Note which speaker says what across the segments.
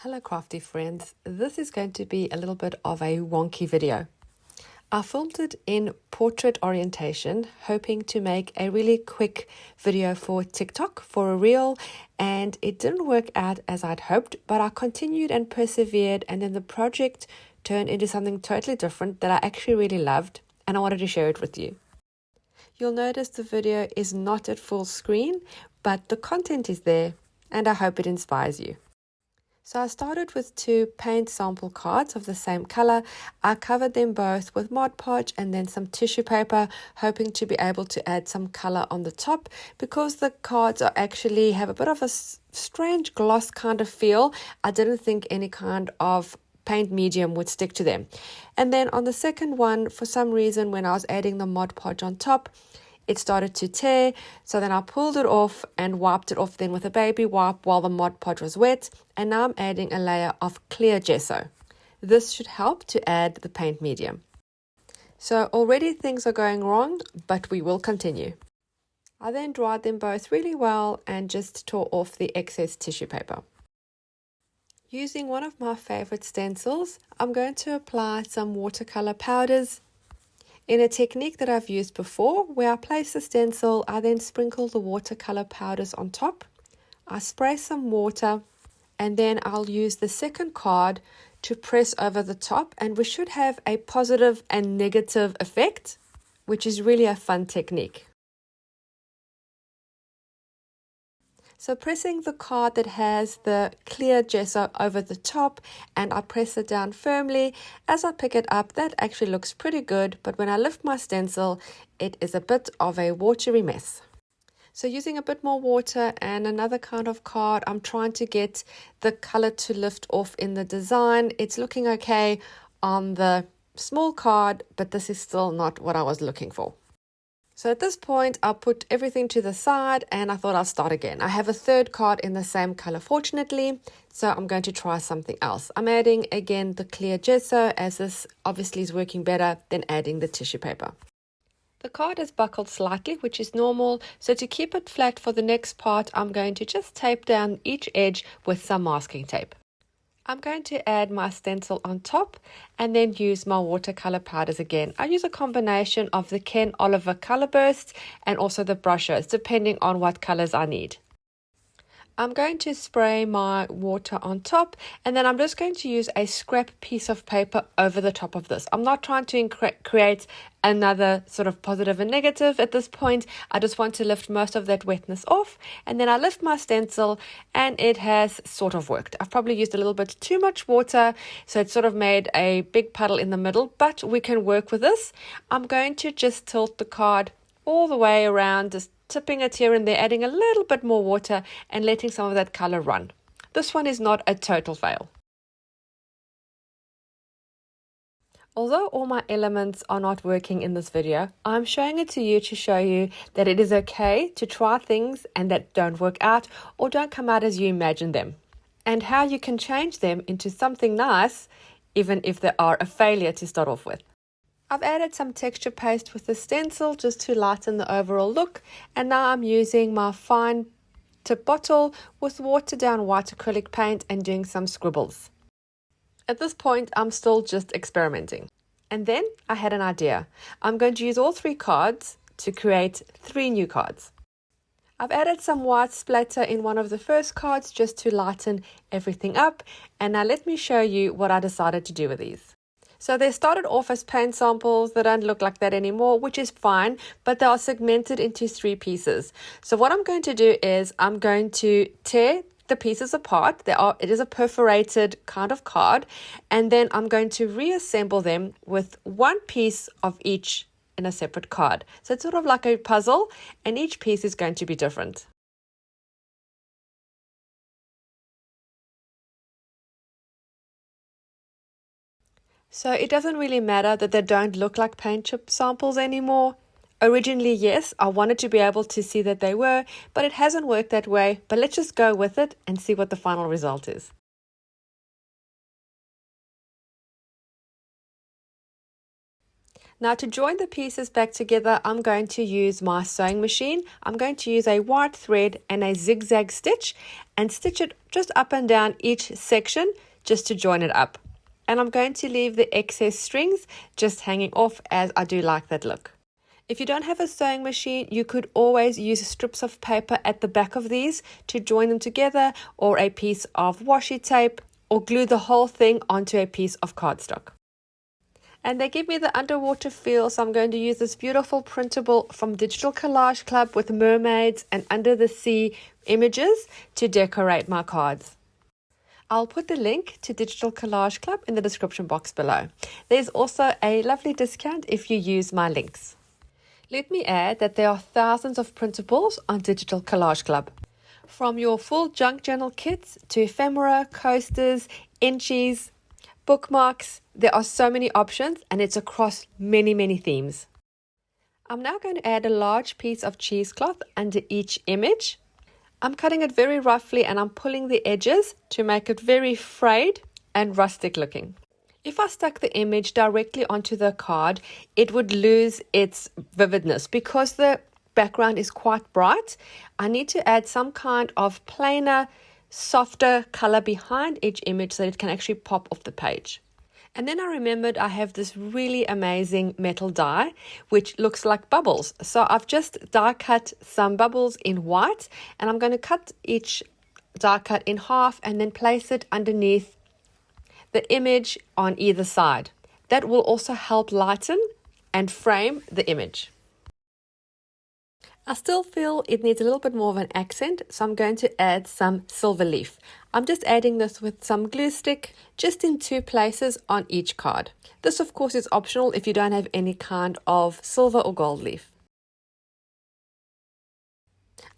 Speaker 1: Hello crafty friends, this is going to be a little bit of a wonky video. I filmed it in portrait orientation, hoping to make a really quick video for TikTok for a reel, and it didn't work out as I'd hoped, but I continued and persevered, and then the project turned into something totally different that I actually really loved, and I wanted to share it with you. You'll notice the video is not at full screen, but the content is there, and I hope it inspires you. So I started with two paint sample cards of the same color. I covered them both with Mod Podge and then some tissue paper, hoping to be able to add some color on the top because the cards actually have a bit of a strange gloss kind of feel. I didn't think any kind of paint medium would stick to them. And then on the second one, for some reason, when I was adding the Mod Podge on top, it started to tear, so then I pulled it off and wiped it off then with a baby wipe while the Mod Podge was wet, and now I'm adding a layer of clear gesso. This should help to add the paint medium. So already things are going wrong, but we will continue. I then dried them both really well and just tore off the excess tissue paper. Using one of my favorite stencils, I'm going to apply some watercolor powders. In a technique that I've used before, where I place the stencil, I then sprinkle the watercolor powders on top. I spray some water, and then I'll use the second card to press over the top, and we should have a positive and negative effect, which is really a fun technique. So pressing the card that has the clear gesso over the top, and I press it down firmly. As I pick it up, that actually looks pretty good, but when I lift my stencil, it is a bit of a watery mess. So using a bit more water and another kind of card, I'm trying to get the color to lift off in the design. It's looking okay on the small card, but this is still not what I was looking for. So at this point, I'll put everything to the side and I thought I'll start again. I have a third card in the same color, fortunately, so I'm going to try something else. I'm adding again the clear gesso, as this obviously is working better than adding the tissue paper. The card is buckled slightly, which is normal, so to keep it flat for the next part, I'm going to just tape down each edge with some masking tape. I'm going to add my stencil on top and then use my watercolor powders again. I use a combination of the Ken Oliver Color Bursts and also the brushes, depending on what colors I need. I'm going to spray my water on top, and then I'm just going to use a scrap piece of paper over the top of this. I'm not trying to create another sort of positive and negative at this point. I just want to lift most of that wetness off, and then I lift my stencil and it has sort of worked. I've probably used a little bit too much water, so it sort of made a big puddle in the middle, but we can work with this. I'm going to just tilt the card all the way around, just tipping it here and there, adding a little bit more water and letting some of that color run. This one is not a total fail. Although all my elements are not working in this video, I'm showing it to you to show you that it is okay to try things and that don't work out or don't come out as you imagine them, and how you can change them into something nice even if they are a failure to start off with. I've added some texture paste with the stencil just to lighten the overall look, and now I'm using my fine tip bottle with watered down white acrylic paint and doing some scribbles. At this point, I'm still just experimenting. And then I had an idea. I'm going to use all three cards to create 3 new cards. I've added some white splatter in one of the first cards just to lighten everything up, and now let me show you what I decided to do with these. So they started off as paint samples. They don't look like that anymore, which is fine, but they are segmented into 3 pieces. So what I'm going to do is I'm going to tear the pieces apart. It is a perforated kind of card, and then I'm going to reassemble them with one piece of each in a separate card. So it's sort of like a puzzle, and each piece is going to be different. So it doesn't really matter that they don't look like paint chip samples anymore. Originally, yes, I wanted to be able to see that they were, but it hasn't worked that way. But let's just go with it and see what the final result is. Now to join the pieces back together, I'm going to use my sewing machine. I'm going to use a white thread and a zigzag stitch and stitch it just up and down each section just to join it up. And I'm going to leave the excess strings just hanging off, as I do like that look. If you don't have a sewing machine, you could always use strips of paper at the back of these to join them together, or a piece of washi tape, or glue the whole thing onto a piece of cardstock. And they give me the underwater feel, so I'm going to use this beautiful printable from Digital Collage Club with mermaids and under the sea images to decorate my cards. I'll put the link to Digital Collage Club in the description box below. There's also a lovely discount if you use my links. Let me add that there are thousands of printables on Digital Collage Club. From your full junk journal kits to ephemera, coasters, inchies, bookmarks, there are so many options and it's across many themes. I'm now going to add a large piece of cheesecloth under each image. I'm cutting it very roughly and I'm pulling the edges to make it very frayed and rustic looking. If I stuck the image directly onto the card, it would lose its vividness because the background is quite bright. I need to add some kind of plainer, softer color behind each image so that it can actually pop off the page. And then I remembered I have this really amazing metal die which looks like bubbles. So I've just die cut some bubbles in white, and I'm going to cut each die cut in half and then place it underneath the image on either side. That will also help lighten and frame the image. I still feel it needs a little bit more of an accent, so I'm going to add some silver leaf. I'm just adding this with some glue stick, just in 2 places on each card. This of course is optional if you don't have any kind of silver or gold leaf.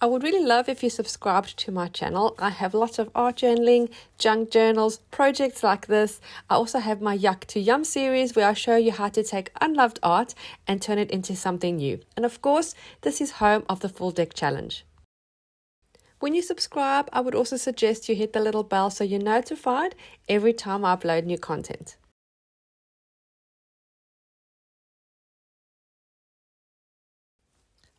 Speaker 1: I would really love if you subscribed to my channel. I have lots of art journaling, junk journals, projects like this. I also have my Yuck to Yum series where I show you how to take unloved art and turn it into something new. And of course, this is home of the Full Deck Challenge. When you subscribe, I would also suggest you hit the little bell so you're notified every time I upload new content.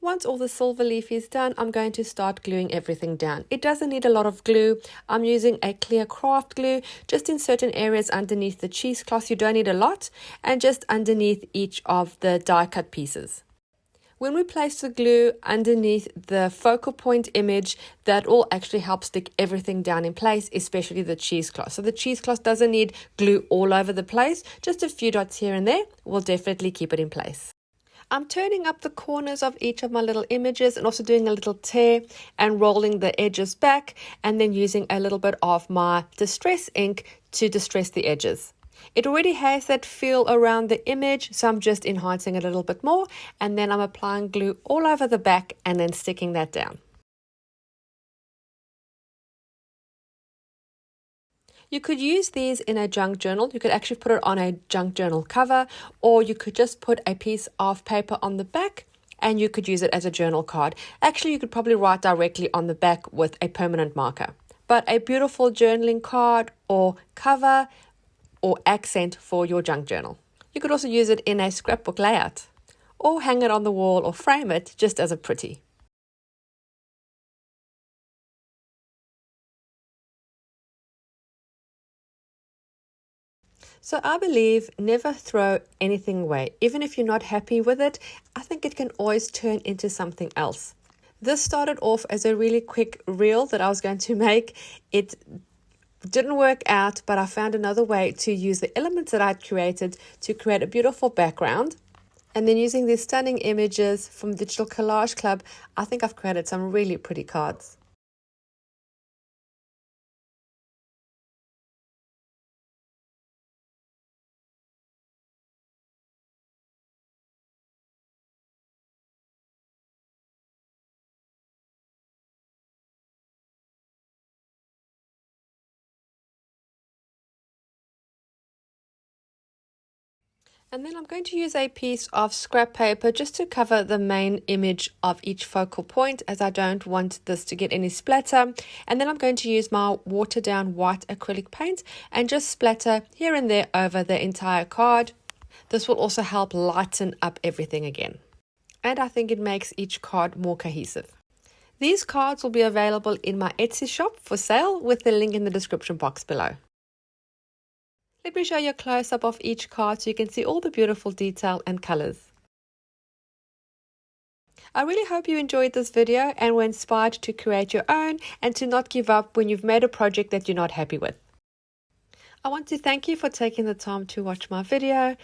Speaker 1: Once all the silver leaf is done, I'm going to start gluing everything down. It doesn't need a lot of glue. I'm using a clear craft glue just in certain areas underneath the cheesecloth. You don't need a lot, and just underneath each of the die cut pieces. When we place the glue underneath the focal point image, that will actually help stick everything down in place, especially the cheesecloth. So the cheesecloth doesn't need glue all over the place. Just a few dots here and there will definitely keep it in place. I'm turning up the corners of each of my little images and also doing a little tear and rolling the edges back, and then using a little bit of my distress ink to distress the edges. It already has that feel around the image, so I'm just enhancing it a little bit more, and then I'm applying glue all over the back and then sticking that down. You could use these in a junk journal. You could actually put it on a junk journal cover, or you could just put a piece of paper on the back and you could use it as a journal card. Actually, you could probably write directly on the back with a permanent marker. But a beautiful journaling card or cover or accent for your junk journal. You could also use it in a scrapbook layout, or hang it on the wall or frame it just as a pretty. So I believe never throw anything away. Even if you're not happy with it, I think it can always turn into something else. This started off as a really quick reel that I was going to make. It didn't work out, but I found another way to use the elements that I'd created to create a beautiful background. And then using these stunning images from Digital Collage Club, I think I've created some really pretty cards. And then I'm going to use a piece of scrap paper just to cover the main image of each focal point, as I don't want this to get any splatter. And then I'm going to use my watered down white acrylic paint and just splatter here and there over the entire card. This will also help lighten up everything again. And I think it makes each card more cohesive. These cards will be available in my Etsy shop for sale with the link in the description box below. Let me show you a close-up of each card so you can see all the beautiful detail and colors. I really hope you enjoyed this video and were inspired to create your own and to not give up when you've made a project that you're not happy with. I want to thank you for taking the time to watch my video.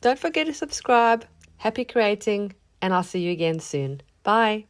Speaker 1: Don't forget to subscribe. Happy creating, and I'll see you again soon. Bye.